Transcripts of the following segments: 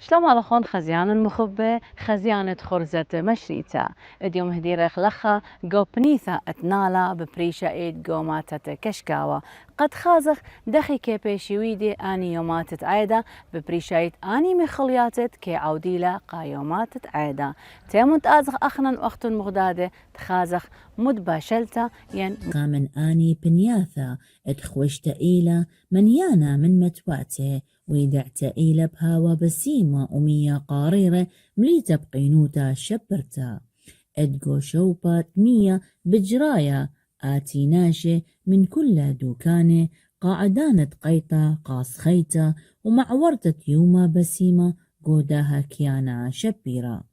شلون مالخون خزيان المخبة خزيانة خرزة مشريتا اليوم هديرخ لخا جو بنيثا اتنالا ببريشا ايد جو ماتت كشكاوا قد خازخ دخي كي بيشيويدي اني يوماتت عيدا ببريشا ايد اني مخلياتت كي عوديلا قايوماتت عيدا تيمونت ازخ اخنن وقت مغدادة تخازخ مدباشلتا ين قامن آني بنياثا اتخوشت إيلا منيانا من متواتي ويدعت إيلا بهاوا بسيمة أمية قاريرة مليتا بقينوتا شبرتا ادقو شوبات مية بجرايا آتي ناشي من كل دوكاني قاعدانة قيطة قاس خيتا ومعورتت يوما بسيمة قوداها كيانا شبيرا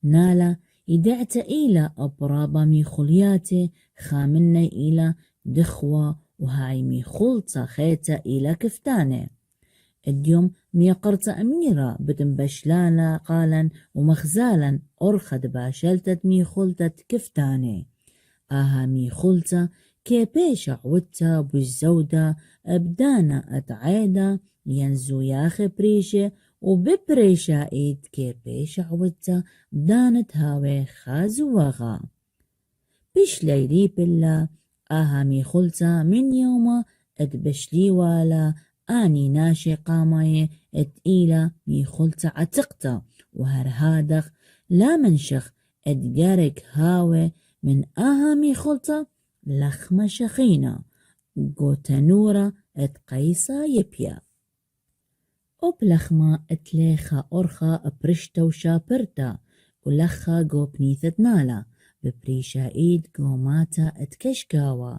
نالا يدعت إلى أبرابا مي خلياتي خامنة إلى دخوة وهاي مي خلطة خيتا إلى كفتاني اليوم ميقرت أميرة بتنبشلالا قالا ومخزالا أرخد باشلتت مي خلطة كفتاني آها مي خلطة كي بيش عودتا بالزودة أبدانا أتعيدا ينزو ياخي بريشة وببريشة إيد كي بيش عودتا بدانت هاوي خازو وغا بيش ليلي بلا آها مي خلطة من يوما اتبشلي والا آني ناشي قاماي اتقيلة مي خلطة عتقتا وهرهادخ لا منشخ اتجارك هاوي من آها مي خلطة لخمة شخينة قوتنورة اتقيسا يبيا وبلخمة اتليخا أرخا برشتا وشابرتا ولخا جو بنيثة نالا ببريشا إيد جو ماتا اتكشكاوا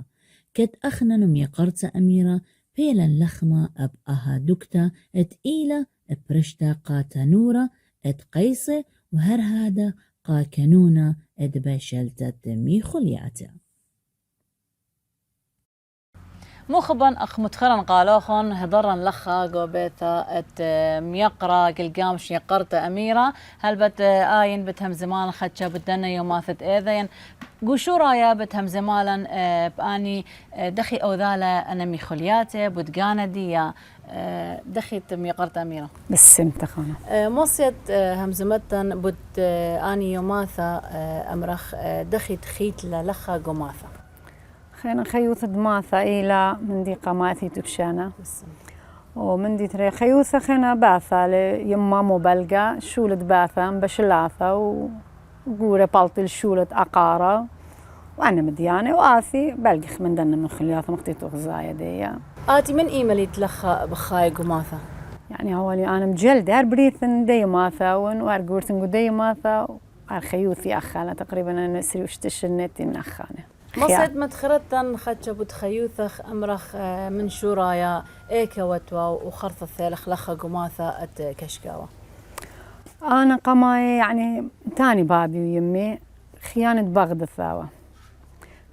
كت أخنن ميقرت أميرة بيلا لخمة أب أها دكتا اتقيلة برشتا قاتا نورة اتقيسة وهر هذا قا كنونة اتباشلتت مي خلياتا مخبن أخ متخرن قالوخن هضرن لخا قوبيتا ات ميقرا قلقامش يقرت أميرة هل بت آين بتهم زمان خدشة بدنا يوماثت إيذين قوشو رايا بتهم زمالا بآني دخي أوذالا أنا ميخولياتي بدقانة ديا دخي ميقرت أميرة بالسمت خانا موصيت همزمتن بد آني يوماثا أمرخ دخي تخيت لخا قوماثا خينا خيوث دماثة إلى من دي قاماتي تبشانا ومن دي تري خيوثة خينا باثة ليما مبلغة شولة باثة بشلاثة وقورة بالطي الشولة أقارة وأنا مديانة وآثي بلغخ من دنا من خلياثة مختيتو غزايا ديا آتي من إيميلي تلخى بخاي قماثة يعني هولي أنا مجلدة هربريثن دي ماثة وارقورتن دي ماثة وارخيوثي أخانا تقريبا أنا نسري وشتشنتي نخانة مصيد متخرتن خدشة بتخيوثخ أمرخ من شورايا إيكا وتوا وخرطة ثالخ لخا قماثة ات كشكاوة أنا قماي يعني تاني بابي ويمي خيانة بغداد ثاوة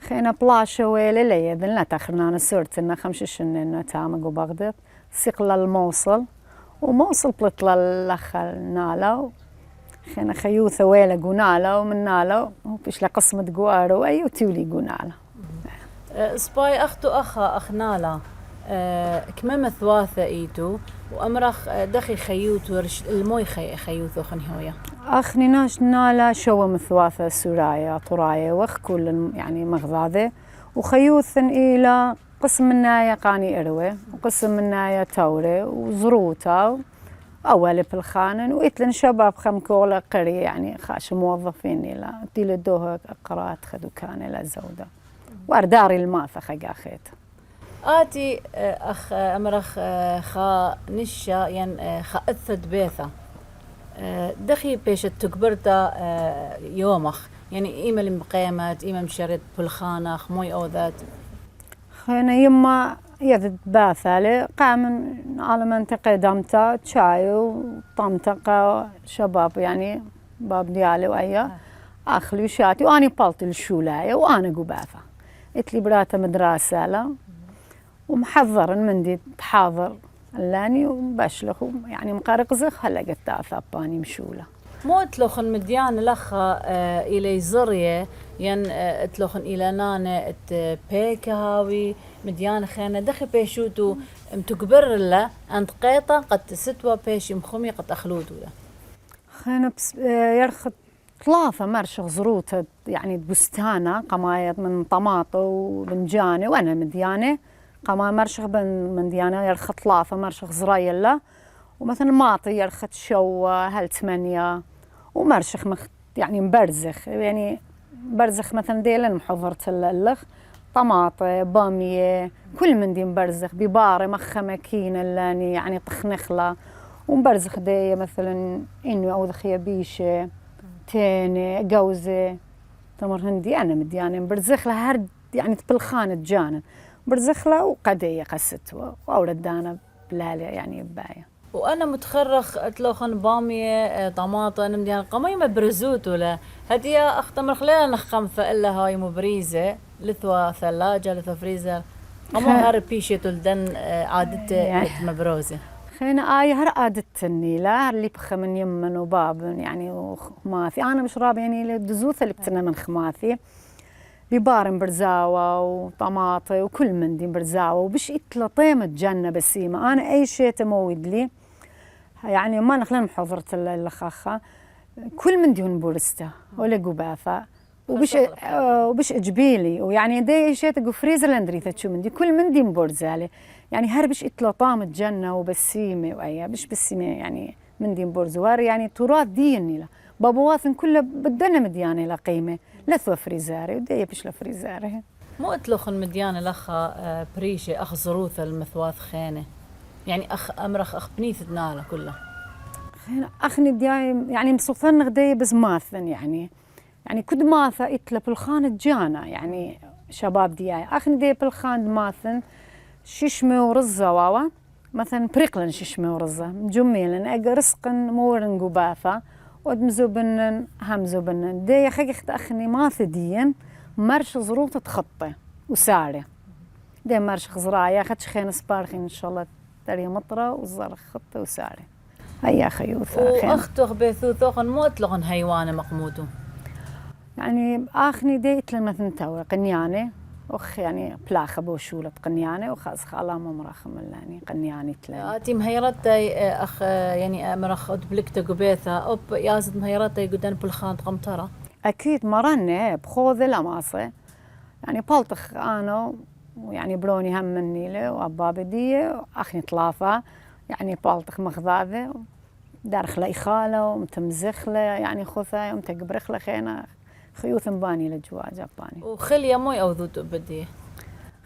خينا بلاشة ويلي ليذن لا تخرنا أنا صرت إنها 5 سنين تامق وبغداد سيقل الموصل وموصل بلطلة لخا نالا خينا خيوثة ويلا قنالا ومن نالا وفيش لقسمة قوارو أي وتولي قنالا سباي أختو أخ نالا كمامة ثواثة إيتو وأمرخ دخي خيوت ورش الموي خيوثو خنهويا أخني ناش نالا شوى مثواثة سورايا طرايا وخ كل يعني مغضاضة وخيوث إلى قسم منايا قاني إروي وقسم منايا توري وزروتا أول بالخانن وإتلن شباب خمكولة قرية يعني خاش موظفين إلى تيلدوه قرات خدو كان إلى زودة وارداري الماثة خجاخيت آتي أخ أمرخ خا نشا ين خا أثد بيثا دخي بيش تكبرتا يومخ يعني إيما المقيمات إيما مشارد بالخانخ موي أو ذات خينا يما يذد باثالي قام على منطقة دمتا تشاي وطمطقة شباب يعني باب ديالي وأيا أخلي شاتي وأنا بالطي الشولاية وأنا قباثة إتلي براتا مدرسة لا ومحضر من دي تحاضر اللاني وبشلخ يعني مقارقزخ هلا قد ثاباني مشولة موت لوخن مديان لخا إلى زرية ين اتلوخن إلى نانة ات بيكهاوي مديان خانة دخي بيشوتو متكبر له أنت قيطة قد تستوى بيش مخمي قد أخلود ولا خينا بس يرخد ثلاثة مرشغ زروتة يعني بستانة قماية من طماطة وبنجانة وأنا مديانة قما مرشغ من ديانة يرخد ثلاثة مرشغ زرايلة ومثلا ماطي يرخد شو هل 8 ومرشخ يعني مبرزخ يعني برزخ مثلا ديلا محضرت اللخ طماطة بامية كل من دي مبرزخ ببارة مخة مكينة اللاني يعني طخنخلة ومبرزخ دي مثلا إنه أوذخ يبيشة تاني جوزة تمر هندي أنا مديانة مبرزخ لها هرد يعني تبلخانة جانا برزخ لها وقدية قستوى وأولد دانا بلالة يعني باية وأنا متخرخ أتلوخن بامية طماطة أنا مديان قميمة برزوت ولا هدية أختمر خلينا نخمثة إلا هاي مبريزة لثوى ثلاجة لثوى فريزر قمو هار بيشة تلدن عادة مبروزة خينا هر عادتني لا اللي بخ من يمن وباب يعني وخماثي أنا مش راب يعني الدزوثة اللي بتنا من خماثي ببارم برزاوة وطماطة وكل من دي برزاوة وبش إتلا طيمة جنة بسيمة أنا أي شيء تمويد لي يعني ما نخلين محضرة اللخاخة كل من ديون بورستا ولا قبافة وبش اجبيلي ويعني دي شيء تقو فريزر لاندريثة شو من دي كل من دي مبورزالي يعني هربش إتلا طعم الجنة وبسيمة وأيا بش بسيمة يعني من دي مبورزوار يعني تراث ديني لا بابواثن كله بدنا مديانة لا قيمة لثوى فريزاري ودي بش لفريزاري مو أتلوخن مديانة لخا بريشة أخ زروثة المثواث خانة يعني أخ أمرخ أخ بنيث نالة كلها أخني دياي يعني مصوفن غدي بزماثن يعني كد ماثا إتلا بالخان جانا يعني شباب دياي أخني دي بالخان ماثن ششمة ورزة واوا مثلا بريقلن ششمة ورزة مجميلن أجا رزقن مورن قبافة ودمزوبنن همزوبنن دي يا خيخ أخني ماث ديين مرش زروطة تخطي وساري دي مرش خزرايا خدش خين سبارخين إن شاء الله تري مطرة وزرخ خطي وساري هيا خيوثة وأختوخ بيثوثوخن مو أتلوخن هيوانة مقمودو يعني آخني ديت لما ثنتاوي قنيانة أخ يعني بلاخة بوشولة قنيانة وخاز خالا ممرخ ملاني قنياني تلاني آتي مهيرتي أخ يعني مرخ بلكتا قبيثة أوب يازد مهيرتي قدان بالخان قمطرة أكيد مرنة بخوذ لماصة يعني بالطخ أنا ويعني بروني هم مني له وأبابي دي أخني طلافة يعني بالطخ مخذاذة دارخ لي خالة ومتمزخلة يعني خوثة ومتقبرخلة خينا خيوث مباني لجوا جاباني وخلية موي أو ذوت بدي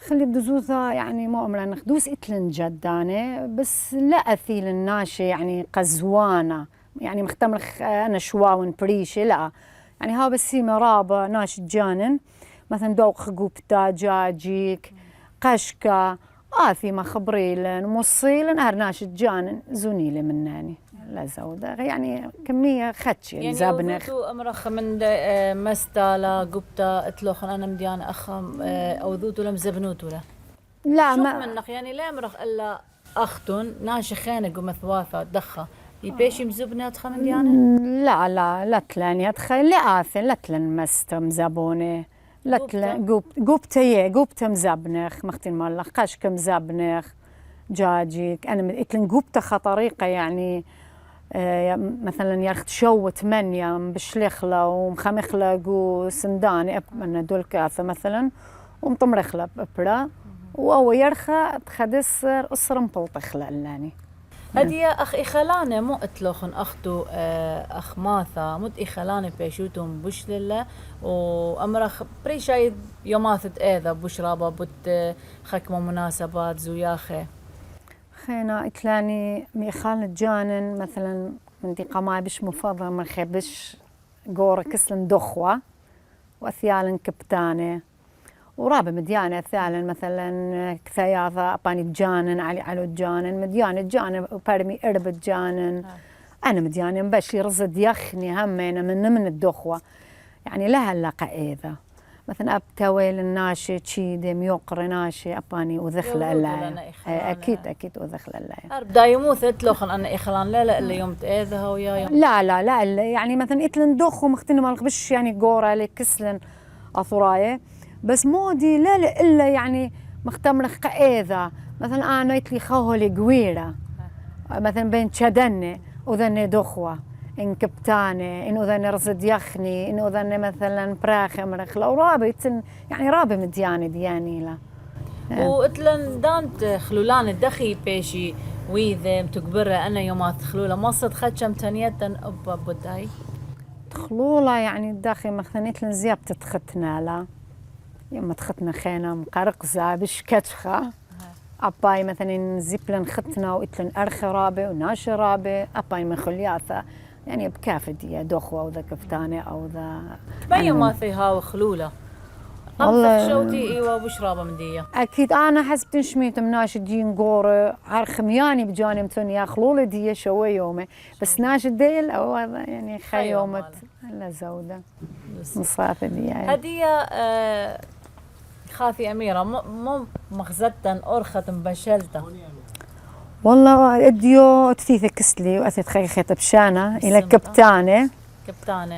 خلي بدزوثة يعني مو أمرا نخدوس إتلن جدانة بس لا أثيل الناشي يعني قزوانة يعني مختمرخ أنا شواون بريشة لا يعني ها بسي مرابة ناش جانن مثلا دوق قوبتا جاجيك قشكة آثي خبريلن موصيلن هرناش جانن زونيلي مناني لا زودة يعني كمية خدش يعني زابنخ يعني أمرخ من مستالا قبتا اتلوخن أنا مديان أخم أو ذوتو لم زبنوتو له لا ما منخ يعني لا أمرخ إلا أختن ناشي خانق ومثواثة دخة يبيشي مزبنات خمن ديانة لا تلاني أتخيل لا آثن لا تلن مست مزابوني لا تلن قوبتا مزابنخ مختين مالخ قشك مزابنخ جاجيك أنا إتلن قوبتا خطريقة يعني مثلا يرخت شو 8 بشلخلة ومخمخلة وسنداني أنا دول كاثة مثلا ومطمرخلة بأبرا وهو يرخى تخدسر أسر مبلطخلة اللاني هدي أخ إخلانة مو أتلوخن أختو أخ ماثا مو إخلانة بيشوتهم بوش لله وأمرخ بريشايد يوماثت إذا بوش رابا بوت خكمة مناسبات زوياخي خينا إتلاني ميخال جانن مثلا من دي قماي بش مفضل من خبش قورة كسلن دخوة وأثيالن كبتانة ورابع مديانة أثيالن مثلا كثياثة أباني جانن على جانن مديانة جانن وبرمي إربت جانن أنا مديانة مبشي رزد يخني همينة من الدخوة يعني لها اللقاء إذا مثلا أبتويل الناشي تشيدي ميوقر ناشي أباني وذخل الله أكيد وذخل الله أربدا يموت أتلوخن أنا إخلان لا اللي يوم تأذها ويا يوم لا يعني مثلا إتلن دخو مختن مالك بش يعني قورة لي كسلن أثراية بس مودي لا إلا يعني مختمرخ قاذا مثلا أنا يتلي خوهلي قويرة مثلا بين تشدني وذني دخوة إن كبتاني إن وذني رصد يخني إن وذني مثلا براخة مرخلة ورابي يعني رابي مدياني دياني لا وإتلن دانت خلولان الدخي بيشي ويذم تكبره أنا يومات خلولة ما صد خدشم تنيتن أبا بداي خلولة يعني الدخي مثلا يتلن زيابت تختنا لا يوم تختنا خينا مقرقزة بشكتخة أباي مثلا زيبلن ختنا وإتلن أرخي رابي وناشي رابي أباي من خلياثة يعني بكافة دي دخوة وذا كفتاني أو ذا بيا ما فيها وخلولة والله شوتي إيوه بشرابة من دي أكيد أنا حسب تنشميت مناش دين قورة عرخمياني بجاني متوني يا خلولة دي شوي يومي بس ناش الديل أو يعني خيومت لا زودة مصافة دي يعني. هدية خافي أميرة مو مخزتن أرخة بشلتة والله اديو تثيث كسلي وأثيت خيخة بشانة إلى كبتانة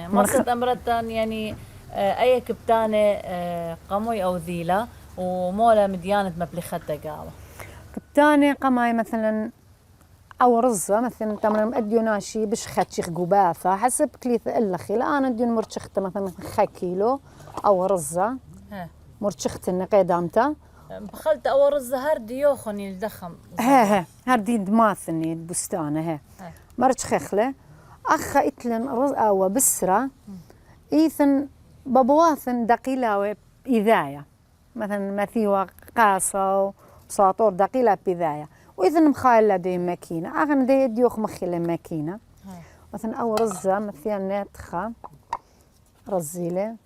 مصد أمرتن يعني أي كبتانة قموي أو ذيلة ومولا مديانة مبلخة قاوة كبتانة قماي مثلا أو رزة مثلا تمام أديو ناشي بش خاتشيخ قباثة حسب كليث إلخي لا أنا أديو مرتشخت مثلا 5 كيلو أو رزة مرتشخت قيدامته بخلت أول رزة هردي يوخني الدخم هردي دماثني البستانة مرتش خخلة أخا إتلن رز أو بسرة إيثن بابواثن دقيلة بإذاية مثلا مثيوة قاصة وساطور دقيلة بإذاية وإذن مخايلة دي ماكينة أغن دي ديوخ مخيلة ماكينة مثلا أو رزة مثلا ناتخة رزيلة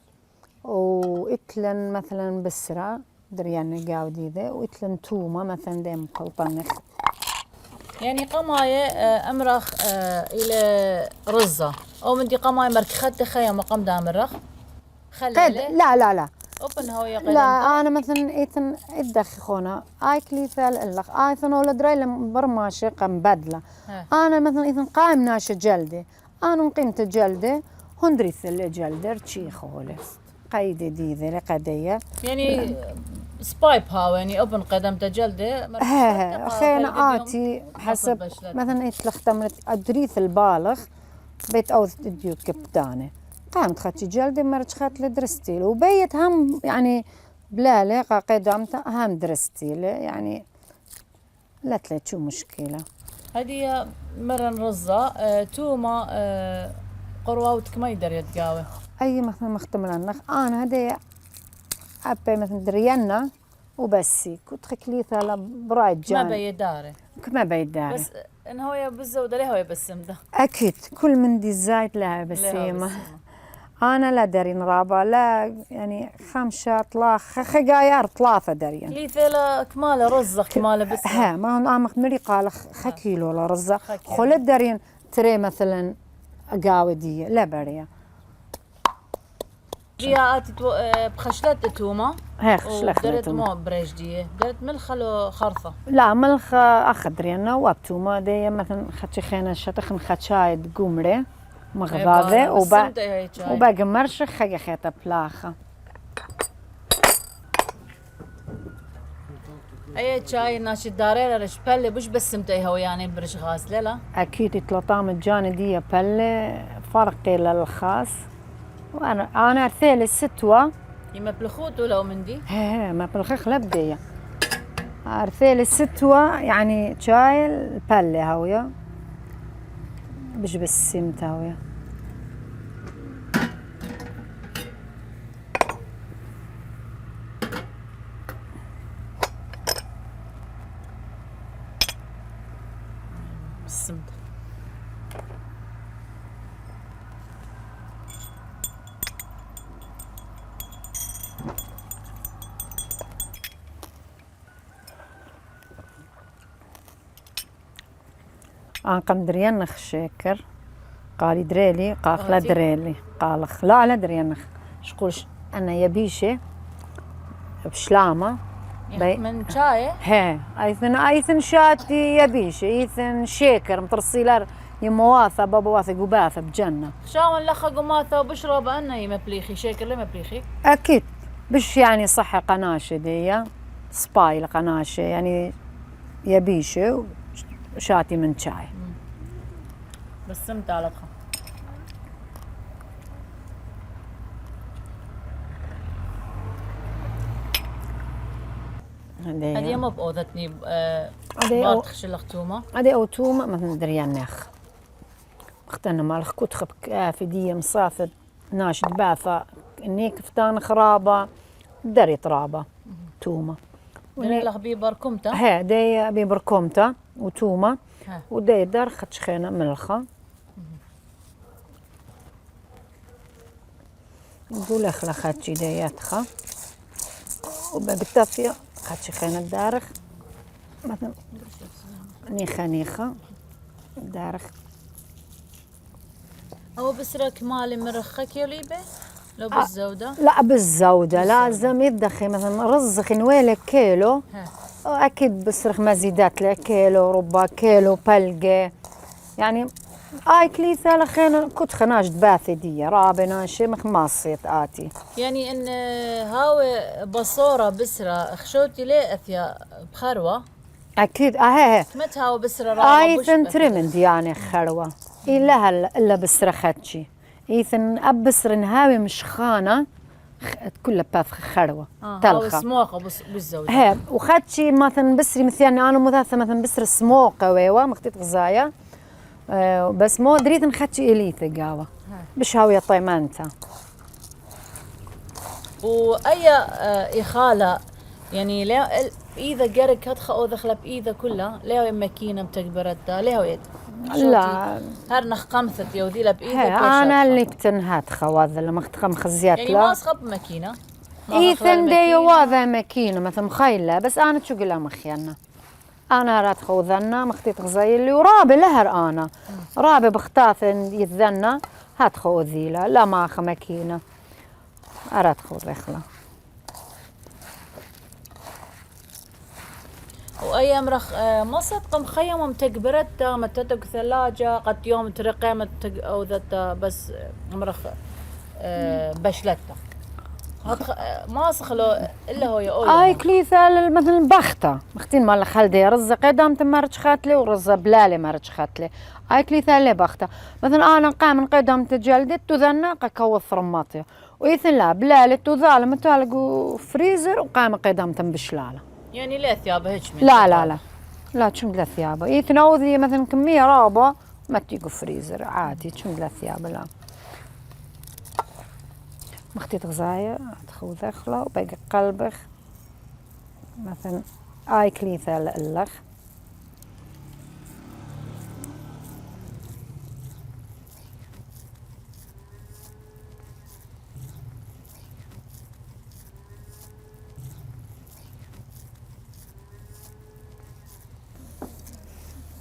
وإتلن مثلا بسرة دريان قاودي ذا وإتلن تومة مثلا دي مقلطنخ يعني قماية أمرخ إلى رزة أو من دي قماية مركخت خيا مقام دامرخ لا أوبن هو يقلن لا أنا مثلا إيثن إدخخونا آيكلي ثال إلخ آيثن ولا دري برماشة قم بدلة أنا مثلا إيثن قايم ناشة جلدي أنا قيمت جلدي هندري ثل جلدي رتشي خولي قيدي دي ذي لقدية يعني سبايب هاو يعني أوبن قدمت جلدي خينا آتي حسب مثلا إيتلخ تمرت أدريث البالغ بيت أوث ديو كبتانة قامت خاتي جلدي مرج خات لدرستيل وبيت هم يعني بلا لقى قدامته هم درستيل يعني لا تلاقي شو مشكلة هذه مرة رزة توما قرواتك ما يقدر يتقاوي أي مثلا مختمل النخ أنا هدي أبي مثلا دريانا وبسي كنت خكليثة لبرايد جان ما بيداري بس إن هو بالزودة ليه هو بسم ده أكيد كل من دي زايد لها بسيمة أنا لا دارين رابا لا يعني 5 طلاخ خجاير 3 دارين لي ثلا كمال رزة كمال بس ما هو أنا مري قال 5 كيلو لا رزة خلت دارين تري مثلا قاودية لا بريا جياتي بخشلت توما خشلت درت مو بريجدية درت ملخ لو خرصة لا ملخ أخدرينا وابتوما دي مثلا خدشي خينا شتخن خدشايد قمري مغضاضة وباقي مرشخ خيا خيطة بلاخة أي شاي ناشي داريلا رش بلي بش بس سمتي هو يعني برش غاسلة لا أكيد تلطام الجاني دي بلي فرقي للخاص وأنا أرثيل الستوة يما بلخوت ولا من دي؟ ما بلخيخ لبدية أرثيل الستوة يعني شاي البلي هويا بش بس سمت هويا السمت قام دريانخ شاكر قال دريلي قال لا دريلي قال لا لا دريانخ شقولش أنا يبيشة بشلامة من شاي أيثن شاتي يبيشة أيثن شاكر مترسيلار يمواثة بابواثة قباثة بجنة شاون لخا قماثة وبشرب أنا يمبليخي شاكر ليه مبليخي أكيد بش يعني صحة قناشة دي سبايل قناشة يعني يبيشة وشاتي من شاي. بس سمت على تخا. هذه ما بأوضتني بارتخ شلختومة. هذه أوتومة مثلا دريان نخ. اختنا مالخ كتخب كافي دي مصافد ناشد باثا نيك فتان خرابة دري ترابة تومة. دري لخ بيبركمتا. ها دي بيبركمتا وتومة ودي دار خدشخينة ملخة. نقول اخلا خدشي دياتخا وبالتافية خدشخينة دارخ مثلا نيخة دارخ. هو بسرك مالي مرخك يوليبه لو بالزودة؟ لا بالزودة لازم يدخي مثلا رزخ نويلك كيلو أكيد بسرخ مزيدات له كيلو ربع كيلو بلقة يعني كليثة لخين كنت خناش باثي دي رابنا شي مخماصيت آتي يعني إن هاو بصورة بسرة خشوتي ليه أثيا بخروة؟ أكيد هي متى هاو بسرة رابا إيثن ترمند يعني خروة إلا بسرة خدشي إيثن أبسر نهاوي مش خانة كلها باث خروة تلخة هاو سموقة بالزودة هي وخدشي مثلا بسري مثلا أنا مثاثة مثلا بسر سموقة ويوا مختيت غزايا بس مو دريت نخدشي إليثة قاوة بشاوية طيمانتا وأي إخالة يعني لا إذا جرك هتخ أو دخل بإذا كلها ليه ماكينة متكبرتها ليه يد لا هرنخ قمثت يوديلا بإذا أنا اللي بتنهات خواد لما مختخم خزيات يعني لا ما أصخب ماكينة إيثن دي واذا ماكينة مثلا مخيلة بس أنا تشو قلها مخيانا أنا رات خوذنا مختيت غزايلي ورابي لهر أنا رابي بختاث يتذنى هات خوذيلا لا ما أخ ماكينة أرات خوذ إخلا وأي مرخ ما صدق مخيمة متكبرتها متتك ثلاجة قد يوم ترقى أو ذات بس مرخ بشلتها ما صخلو إلا هو يقول كليثة مثلا بختة مختين مال خالدي رز قدام تمرج خاتلي ورز بلالي مرج خاتلي كليثة اللي بختة مثلا أنا قام من قدام تجلدت تذنى قكوث ثرماتي وإيثن لا بلالي تذال متالق فريزر وقام قدام بشلالة يعني لا ثيابه هيك لا تشم لا ثيابه إيثن أوذي مثلا كمية رابة ما تيجو فريزر عادي تشم لا ثيابه لا مختيت غزايا تخوذ اخلا وباقي قلبخ مثلا كليثة لألخ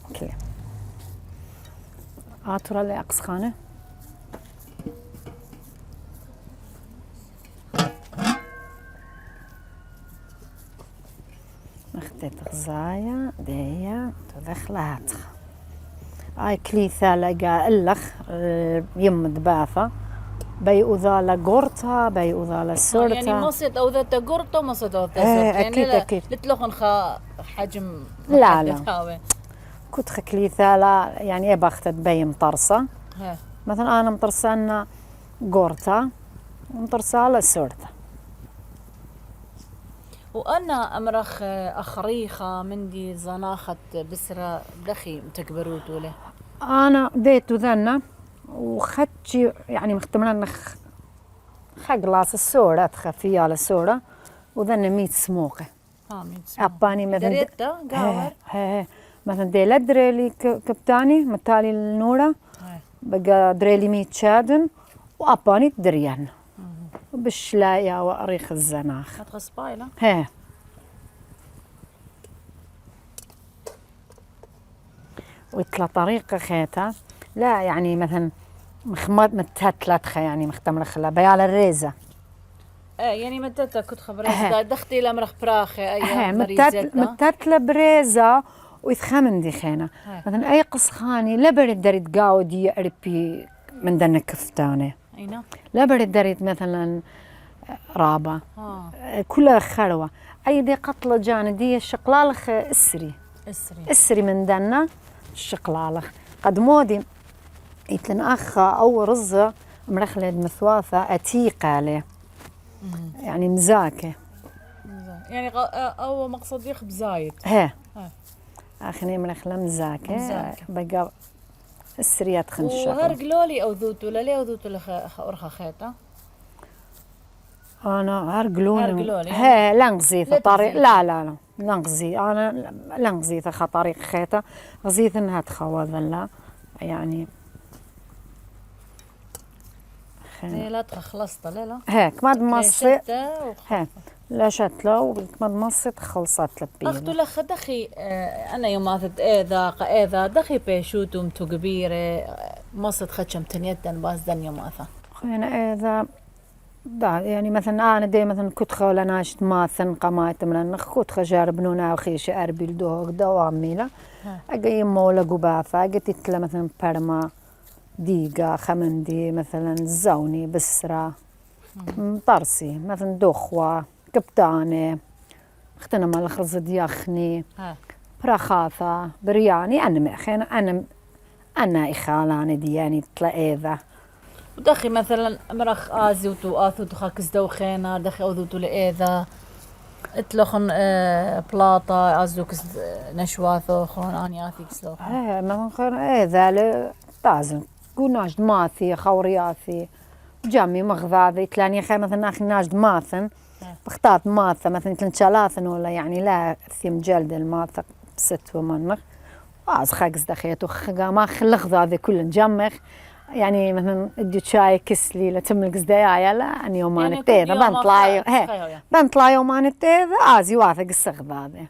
اوكي ترى اللي أقص خانة مختيت غزايا ديا تدخلات كليثة لقى اللخ يم دباثة بيؤذى قرطة بيؤذى سورتا يعني مصيت أو ذات قرطة مصيت أو ذات سورتا يعني أكيد لتلخن حجم لا كنت كليثة لا يعني بختت بي مطرسة مثلا أنا مطرسة قرطة ومطرسة لسورتا وأنا أمرخ أخريخة مندي زناخة بسرة دخي متكبروتو له أنا ديت ذنا وخدشي يعني مختمنا خقلاص السورة تخفية على السورة وذنا 100 سموقة 100 سموقة أباني مثلا دريتا قاور مثلا دي لدريلي كبتاني متالي النورة بقى دريلي 100 شادن وأباني دريان بشلايا وأريخ الزناخ هتغص بايلة ويطلع طريقة خيتا لا يعني مثلا متهتلتخة يعني مختمرخ بيال الريزة يعني متتا كنت خبرة دختي لمرخ براخي أي متتلة بريزة ويتخمن دي خينا مثلا أي قصخاني لا بريد دريد قاود يعربي من دنا كفتانة أينا لا بريد دريد مثلا رابة كلها خلوة أي دي قتلة جانا دي الشقلالخ السري السري من دنا الشقلالة قد مودي يتلن أخا أو رزة مرخلة مثواثة أتيقة له يعني مزاكة يعني أو مقصد يخب زايد ها آخني مرخلة مزاكة بقى السريات خنشة وهرقلولي أو ذوتو للي أو ذوتو أرخا خيطة أنا هرقلوني يعني لنغزي طريق لا لنغزي أنا لنغزي طريق خيطة غزيت إنها تخوض لا يعني لا خلصت لا هيك ما تمصي لا شتله وما تمصي خلصت لبيه أختو لخ دخي أنا يوم أخذ إذا دخي بيشوتم تكبيرة مصد خشم تنيتن باز دن يوم أخذ أنا إذا يعني مثلا أنا دي مثلا كنت خولا ناشت ماثن قمايت من كنت خجارب نونا وخيش أربيل دوغ دوامي لا أجي مولا قبافة أجي تتلا مثلا برما ديقة خمندي مثلا زوني بسرة طرسي مثلا دخوة كبتانة اختنا مال خرزد يخني براخاثة برياني أنا مأخين أنا إخالاني دياني تلاقيذا ودخي مثلا مرخ آزي وتو تخاكس دوخينا دخي أوذوتو لإيذا اتلوخن بلاطة أزوكس نشواثو خون أني آثيك سلوخن مثلا خير إيذا لازم كوناش ماثي خورياثي جامي مغذاذي تلاني خير مثلا أخي ناجد ماثن بختات ماثة مثلا تلان شلاثن ولا يعني لا ثيم جلد الماثة بست ومنخ واز خاكس دخيتو ما خلخ ذا كل جمخ يعني مثلا ادي شاي كسلي لتملك زدايا لا اني يومان التيذا بنطلع يومان التيذا ازي واثق السغ هذا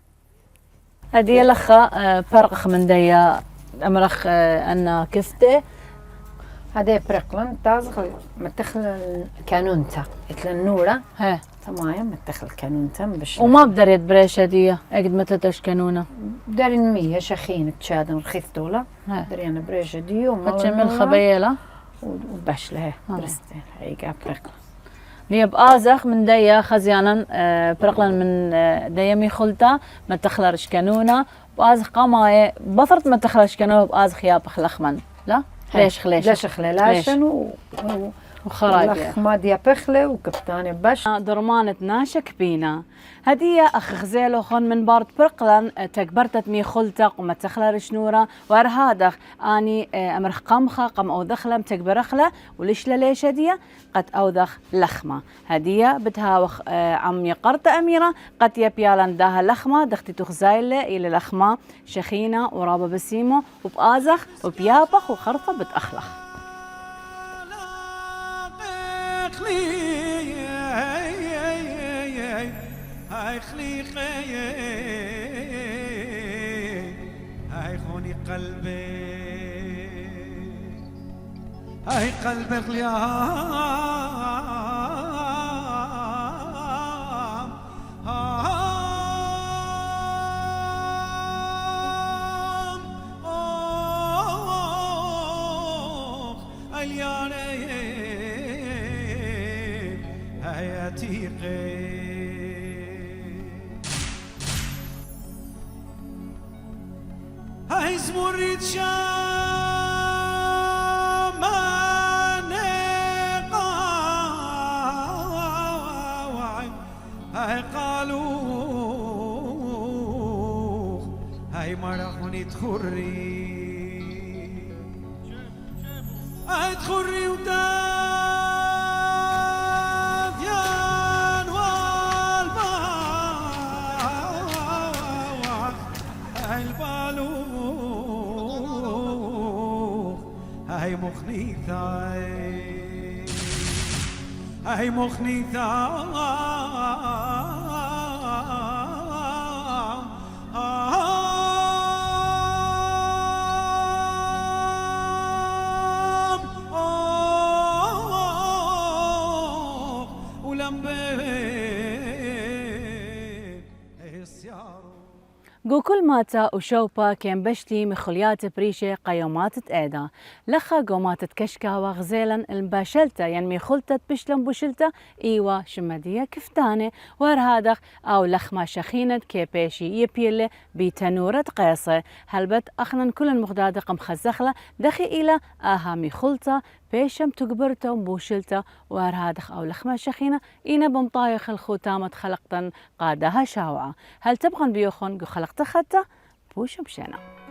هدي لخا فرق من ديا امرخ انا كفته هذا برقلن تازغ متخل كانونتا اتل النوره تمام متخل كانونتا باش وما بدريت بريشه دي اقد متى تشكنونه دارين مية شخين تشادن رخيثتولا درينا بريشه دي وما تشمل خبيله وباش لها برستين هيك برقلن لي بازخ من ديا خزيانا برقلن من ديا مي خلطه متخلرش كانونه بازخ قمايه بفرط متخلرش كانونه بازخ يا بخلخمن لا ليش خلاشن وخرايب ما ديا بخله وكبتاني باش درمانة ناشك بينا هدية أخ غزيلو خون من بارد برقلن تكبرتت مي خلتق وما تخلر شنورة وارهادخ أني أمرخ قمخة قم أو دخلم تكبرخلة وليش ليش هدية قد أوذخ لخمة هدية بدها عم يقرت أميرة قد يبيالن داها لخمة دختي تخزايلة إلى لخمة شخينة ورابة بسيمو وبآزخ وبيابخ وخرطة بتأخلخ هاي خليقي هاي خوني قلبي هاي قلبي غليام الياني هاي أتيقي هاي زمرد شاماني قاوعي هاي قالوا هاي مرحوني تخري هاي تخري وداديان والباوع هاي البالو هاي مخنيثة هاي مخنيثة جو كل ماتا وشوبا كان بشلي مخليات بريشة قيومات تأيدا لخا قومات كشكاوة غزيلا الباشلتا يعني ميخلتت بشلم بوشلتا إيوا شمدية كفتانة وهرهادخ أو لخما شخينة كيبيشي يبيلي بتنورة قيصة هلبت أخنا كل المخدادق مخزخلة دخي إلى آها ميخلتا بيشم تقبرتا وبوشلتا وهرهادخ أو لخما شخينة إينا بمطايخ الختامة خلقتن قادها شاوعة هل تبغن بيوخن خلقت خطة بوشم شنا